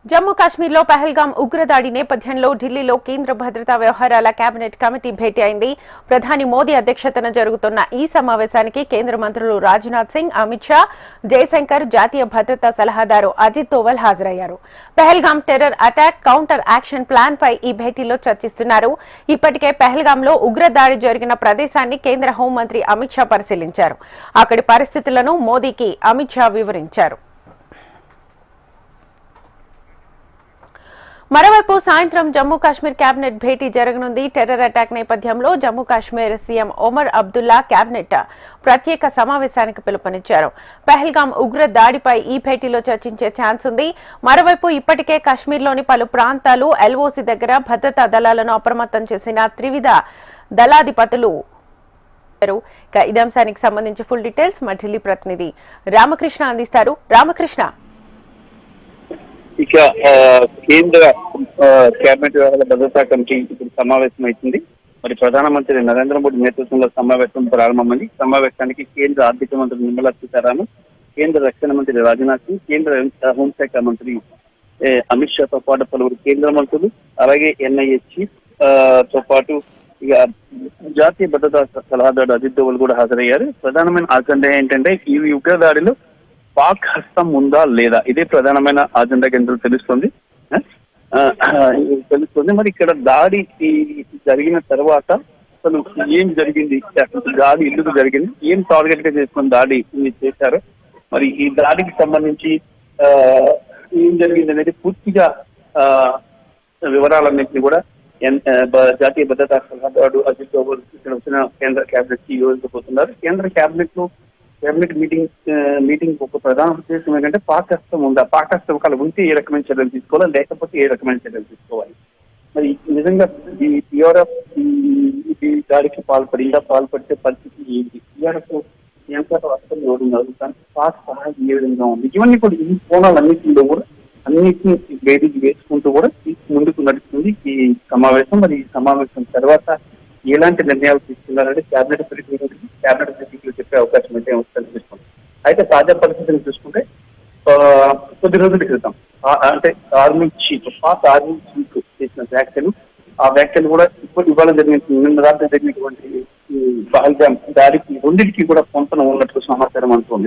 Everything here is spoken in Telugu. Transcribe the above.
జమ్మూ కాశ్మీర్లో పహల్గాం ఉగ్రదాడి నేపథ్యంలో ఢిల్లీలో కేంద్ర భద్రతా వ్యవహారాల కేబినెట్ కమిటీ భేటీ అయింది. ప్రధాని మోదీ అధ్యక్షతన జరుగుతున్న ఈ సమావేశానికి కేంద్ర మంత్రులు రాజ్నాథ్ సింగ్, అమిత్ షా, జయశంకర్, జాతీయ భద్రతా సలహాదారు అజిత్ దోవల్ హాజరయ్యారు. Pahalgam terror attack counter action plan పై ఈ భేటీలో చర్చిస్తున్నారు. ఇప్పటికే పహల్గాంలో ఉగ్రదాడి జరిగిన ప్రదేశాన్ని కేంద్ర హోంమంత్రి అమిత్ షా పరిశీలించారు. అక్కడి పరిస్థితులను మోదీకి అమిత్ షా వివరించారు. మరోవైపు సాయంత్రం జమ్మూ కాశ్మీర్ కేబినెట్ భేటీ జరగనుంది. టెర్రర్ అటాక్ నేపథ్యంలో జమ్మూ కాశ్మీర్ సీఎం ఒమర్ అబ్దుల్లా కేబినెట్ ప్రత్యేక సమావేశానికి పిలుపునిచ్చారు. పహల్గాం ఉగ్ర దాడిపై ఈ భేటీలో చర్చించే ఛాన్స్ ఉంది. మరోవైపు ఇప్పటికే కాశ్మీర్లోని పలు ప్రాంతాలు ఎల్ఓసీ దగ్గర భద్రతా దళాలను అప్రమత్తం చేసిన త్రివిధ దళాధిపతులు. ఇదే అంశానికి సంబంధించి ఫుల్ డీటెయిల్స్ మా ఢిల్లీ ప్రతినిధి రామకృష్ణ అందిస్తారు. రామకృష్ణ, ఇక కేంద్ర కేబినెట్ వ్యవహారాల భద్రతా కమిటీ ఇప్పుడు సమావేశం అవుతుంది. మరి ప్రధానమంత్రి నరేంద్ర మోదీ నేతృత్వంలో సమావేశం ప్రారంభమైంది. సమావేశానికి కేంద్ర ఆర్థిక మంత్రి నిర్మలా సీతారామన్, కేంద్ర రక్షణ మంత్రి రాజ్నాథ్ సింగ్, కేంద్ర హోంశాఖ మంత్రి అమిత్ షాతో పాటు పలువురు కేంద్ర మంత్రులు, అలాగే ఎన్ఐఏ చీఫ్ తో పాటు ఇక జాతీయ భద్రతా సలహాదారు అజిత్ దోవల్ కూడా హాజరయ్యారు. ప్రధానమైన అజెండా ఏంటంటే ఈ ఉగ్రదాడిలో పాక్ హస్తం ఉందా లేదా, ఇదే ప్రధానమైన అజెండా కేంద్రం తెలుస్తుంది. మరి ఇక్కడ దాడి జరిగిన తర్వాత అసలు ఏం జరిగింది, దాడి ఎందుకు జరిగింది, ఏం టార్గెట్ గా చేసుకుని దాడి చేశారు, మరి ఈ దాడికి సంబంధించి ఏం జరిగింది అనేది పూర్తిగా వివరాలన్నింటినీ కూడా జాతీయ భద్రతా సలహాదారు అజిత్ దోవల్ ఇక్కడ వచ్చిన కేంద్ర కేబినెట్ కి వివరించబోతున్నారు. కేంద్ర కేబినెట్ మీటింగ్ ఒక ప్రధాన ఉద్దేశం ఏంటంటే పాక్ హస్తం ఉందా, పాక్ హస్తం ఒకవేళ ఉంటే ఏ రకమైన చర్యలు తీసుకోవాలి, లేకపోతే ఏ రకమైన చర్యలు తీసుకోవాలి, మరి నిజంగా ఈ టీఆర్ఎఫ్ ఈ దాడికి పాల్పడితే పరిస్థితి ఏంటి, టీఆర్ఎఫ్ ఎంత హస్తం ఎవరున్నారు, దానికి పాక్ సహాయం ఏ విధంగా ఉంది, ఇవన్నీ కూడా ఈ కోణాలన్నింటిలో కూడా అన్నింటినీ వేదిక వేసుకుంటూ కూడా ముందుకు నడుస్తుంది ఈ సమావేశం. మరి ఈ సమావేశం తర్వాత ఎలాంటి నిర్ణయాలు తీసుకున్నారంటే కేబినెట్ మీటింగ్లో చెప్పే అవకాశం అయితే కనిపిస్తుంది. అయితే తాజా పరిస్థితిని చూసుకుంటే కొద్ది రోజుల క్రితం అంటే పాక్ ఆర్మీ చీఫ్ చేసిన వ్యాఖ్యలు, ఆ వ్యాఖ్యలు కూడా ఇవాళ నిన్న రాత్రి జరిగినటువంటి పహల్గాం దాడికి రెండింటికి కూడా పొంతన ఉన్నట్లు సమాచారం అంటుంది.